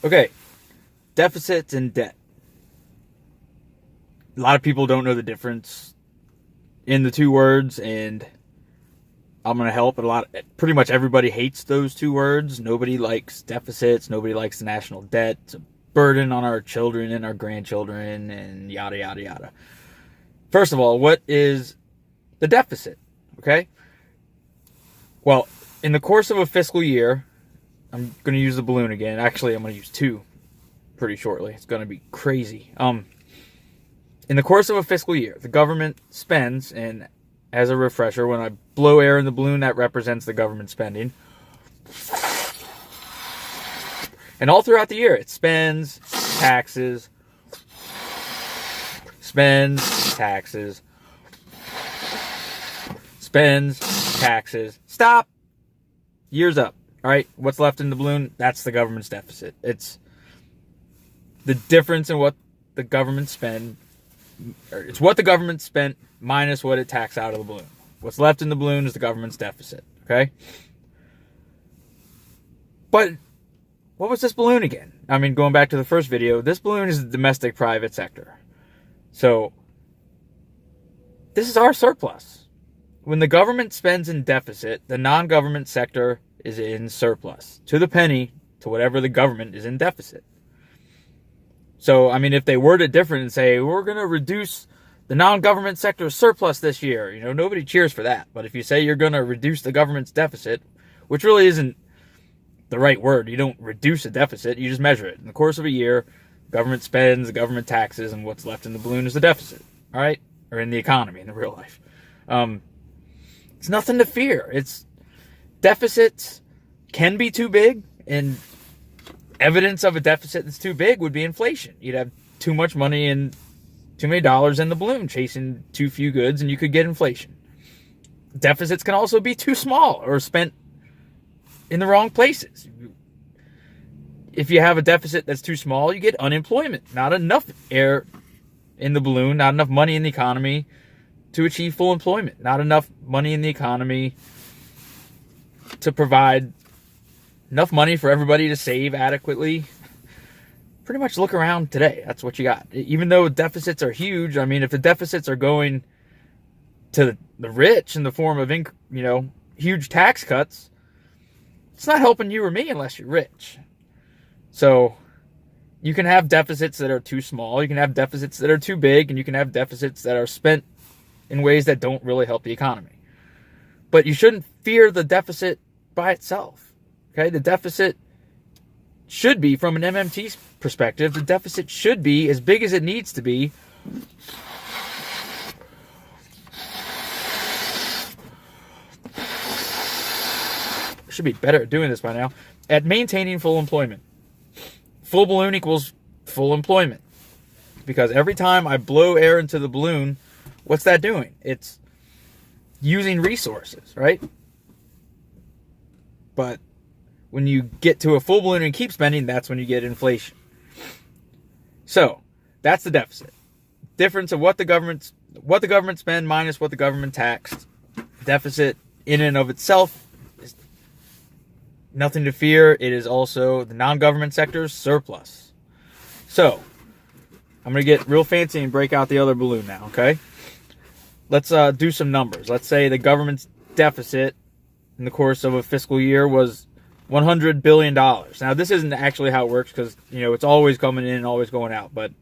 Okay, deficits and debt. A lot of people don't know the difference in the two words, and I'm going to help. Pretty much everybody hates those two words. Nobody likes deficits. Nobody likes the national debt. It's a burden on our children and our grandchildren, and yada, yada, yada. First of all, what is the deficit? Okay? Well, in the course of a fiscal year, I'm going to use the balloon again. Actually, I'm going to use two pretty shortly. It's going to be crazy. In the course of a fiscal year, the government spends, and as a refresher, when I blow air in the balloon, that represents the government spending. And all throughout the year, it spends, taxes, spends, taxes, spends, taxes. Stop! Year's up. All right, what's left in the balloon? That's the government's deficit. It's the difference in what the government spent. It's what the government spent minus what it taxed out of the balloon. What's left in the balloon is the government's deficit. Okay? But what was this balloon again? I mean, going back to the first video, this balloon is the domestic private sector. So this is our surplus. When the government spends in deficit, the non-government sector is in surplus. To the penny, to whatever the government is in deficit. So, I mean, if they word it different and say, we're going to reduce the non-government sector's surplus this year, nobody cheers for that. But if you say you're going to reduce the government's deficit, which really isn't the right word, you don't reduce a deficit, you just measure it. In the course of a year, government spends, the government taxes, and what's left in the balloon is the deficit. All right? Or in the economy, in the real life. It's nothing to fear. Deficits can be too big, and evidence of a deficit that's too big would be inflation. You'd have too much money and too many dollars in the balloon chasing too few goods, and you could get inflation. Deficits can also be too small or spent in the wrong places. If you have a deficit that's too small, you get unemployment. Not enough air in the balloon, not enough money in the economy to achieve full employment. Not enough money in the economy to provide enough money for everybody to save adequately. Pretty much look around today. That's what you got. Even though deficits are huge, I mean, if the deficits are going to the rich in the form of, huge tax cuts, it's not helping you or me unless you're rich. So you can have deficits that are too small. You can have deficits that are too big, and you can have deficits that are spent in ways that don't really help the economy. But you shouldn't fear the deficit by itself. Okay, the deficit should be, from an MMT perspective, the deficit should be as big as it needs to be should be better at doing this by now, at maintaining full employment. Full balloon equals full employment. Because every time I blow air into the balloon, what's that doing? It's using resources, right? But when you get to a full balloon and keep spending, that's when you get inflation. So that's the deficit. Difference of what the government spend minus what the government taxed. Deficit in and of itself is nothing to fear. It is also the non-government sector's surplus. So I'm going to get real fancy and break out the other balloon now, okay? Let's do some numbers. Let's say the government's deficit in the course of a fiscal year was $100 billion. Now, this isn't actually how it works because, it's always coming in and always going out. But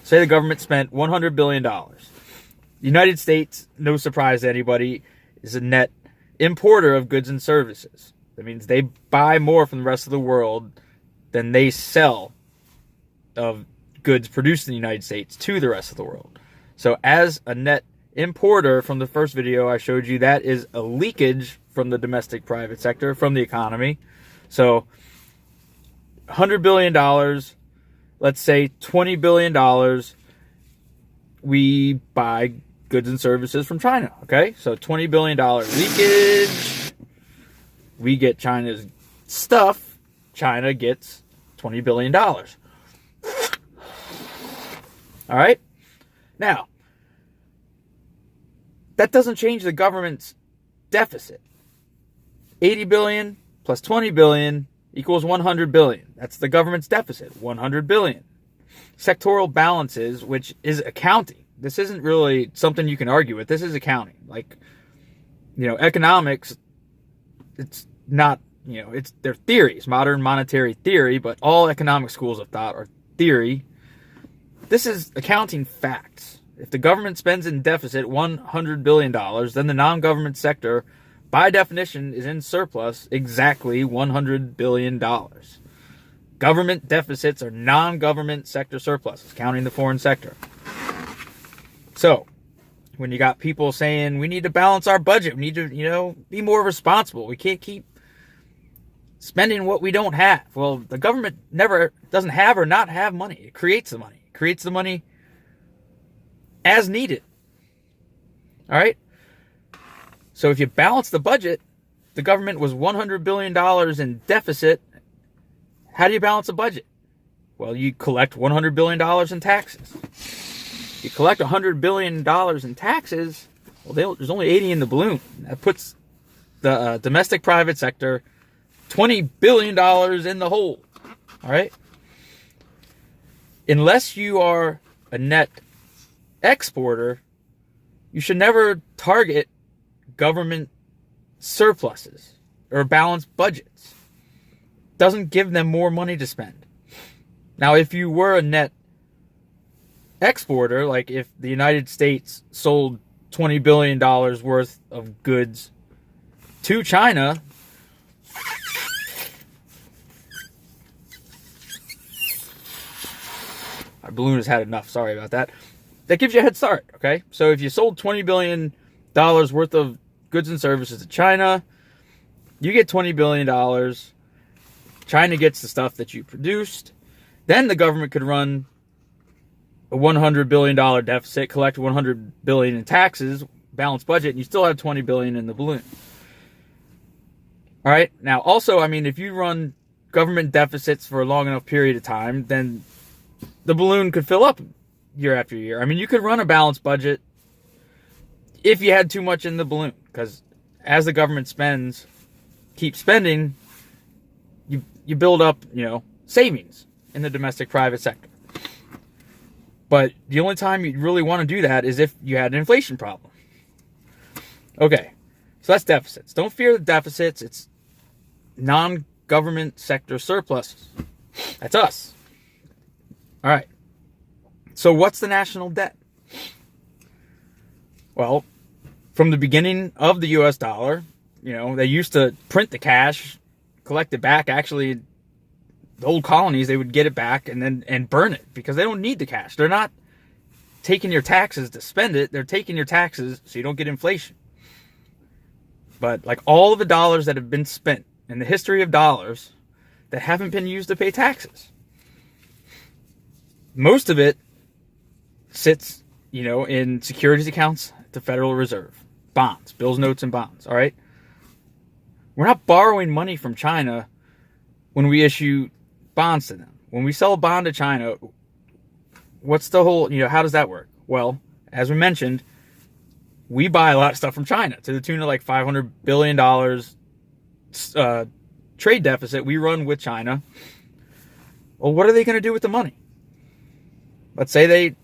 say the government spent $100 billion. The United States, no surprise to anybody, is a net importer of goods and services. That means they buy more from the rest of the world than they sell of goods produced in the United States to the rest of the world. So as a net importer, from the first video I showed you, that is a leakage from the domestic private sector, from the economy. So $100 billion, let's say $20 billion, we buy goods and services from China, okay? So $20 billion leakage, we get China's stuff, China gets $20 billion. All right? Now, that doesn't change the government's deficit. 80 billion plus 20 billion equals 100 billion. That's the government's deficit, 100 billion. Sectoral balances, which is accounting. This isn't really something you can argue with. This is accounting. Like, economics, it's not, they're theories, modern monetary theory, but all economic schools of thought are theory. This is accounting facts. If the government spends in deficit $100 billion, then the non-government sector, by definition, is in surplus exactly $100 billion. Government deficits are non-government sector surpluses, counting the foreign sector. So, when you got people saying, we need to balance our budget, we need to, be more responsible, we can't keep spending what we don't have. Well, the government never doesn't have or not have money. It creates the money. It creates the money as needed. All right? So if you balance the budget, the government was $100 billion in deficit. How do you balance a budget? Well, you collect $100 billion in taxes. You collect $100 billion in taxes, well, there's only 80 in the balloon. That puts the domestic private sector $20 billion in the hole. All right? Unless you are a net exporter, you should never target government surpluses or balanced budgets. Doesn't give them more money to spend. Now, if you were a net exporter, like if the United States sold $20 billion worth of goods to China, our balloon has had enough, sorry about that. That gives you a head start, okay? So if you sold $20 billion worth of goods and services to China, you get $20 billion. China gets the stuff that you produced. Then the government could run a $100 billion deficit, collect $100 billion in taxes, balance budget, and you still have $20 billion in the balloon. All right? Now, also, if you run government deficits for a long enough period of time, then the balloon could fill up year after year. You could run a balanced budget if you had too much in the balloon, because as the government keeps spending, you build up, savings in the domestic private sector. But the only time you really want to do that is if you had an inflation problem. Okay, so that's deficits. Don't fear the deficits. It's non-government sector surpluses. That's us. All right. So what's the national debt? Well, from the beginning of the U.S. dollar, they used to print the cash, collect it back. Actually, the old colonies, they would get it back and burn it because they don't need the cash. They're not taking your taxes to spend it. They're taking your taxes so you don't get inflation. But like all of the dollars that have been spent in the history of dollars that haven't been used to pay taxes, most of it sits, in securities accounts at the Federal Reserve. Bonds, bills, notes, and bonds, all right? We're not borrowing money from China when we issue bonds to them. When we sell a bond to China, what's the whole, how does that work? Well, as we mentioned, we buy a lot of stuff from China to the tune of like $500 billion trade deficit we run with China. Well, what are they going to do with the money? Let's say they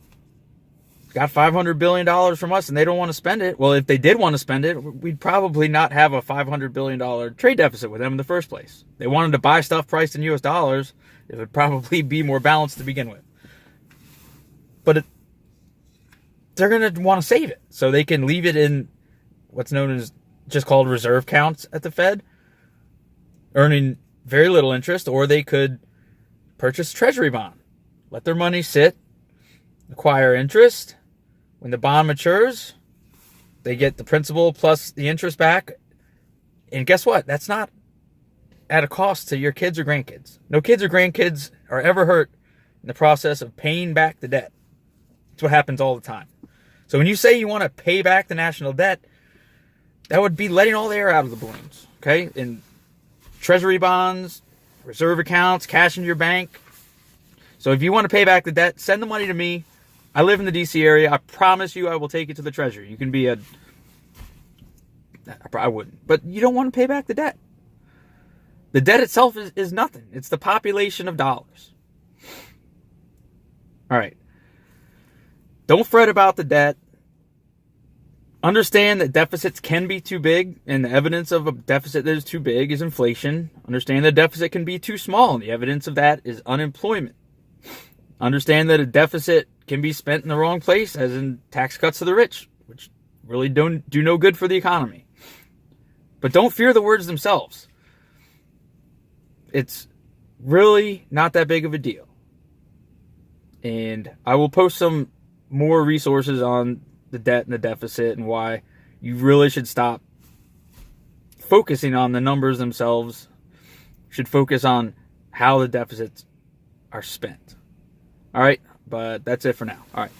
got $500 billion from us and they don't want to spend it. Well, if they did want to spend it, we'd probably not have a $500 billion trade deficit with them in the first place. They wanted to buy stuff priced in US dollars, it would probably be more balanced to begin with. But they're going to want to save it so they can leave it in what's known as just called reserve accounts at the Fed, earning very little interest, or they could purchase treasury bond, let their money sit, acquire interest. When the bond matures, they get the principal plus the interest back. And guess what? That's not at a cost to your kids or grandkids. No kids or grandkids are ever hurt in the process of paying back the debt. That's what happens all the time. So when you say you want to pay back the national debt, that would be letting all the air out of the balloons, okay? In treasury bonds, reserve accounts, cash in your bank. So if you want to pay back the debt, send the money to me. I live in the D.C. area. I promise you I will take it to the Treasury. You can be I wouldn't. But you don't want to pay back the debt. The debt itself is nothing. It's the population of dollars. All right. Don't fret about the debt. Understand that deficits can be too big, and the evidence of a deficit that is too big is inflation. Understand that a deficit can be too small, and the evidence of that is unemployment. Understand that a deficit can be spent in the wrong place, as in tax cuts to the rich, which really don't do no good for the economy. But don't fear the words themselves. It's really not that big of a deal. And I will post some more resources on the debt and the deficit and why you really should stop focusing on the numbers themselves. You should focus on how the deficits are spent. All right, but that's it for now. All right.